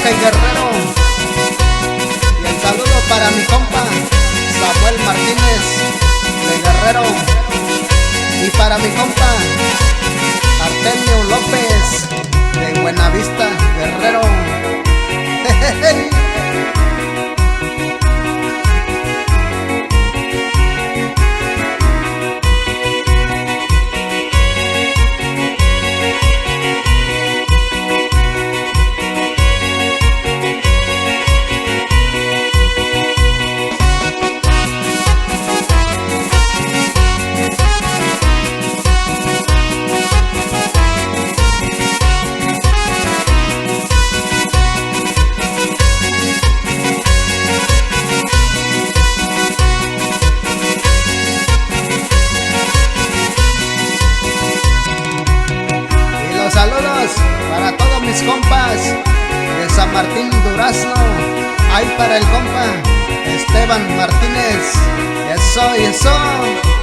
Jorge Guerrero. Y el saludo para mi compa Samuel Martínez de Guerrero. Y para mi compa Artemio López de Buenavista, Guerrero. Saludos para todos mis compas de San Martín Durazno. Ahí para el compa Esteban Martínez. Eso y eso.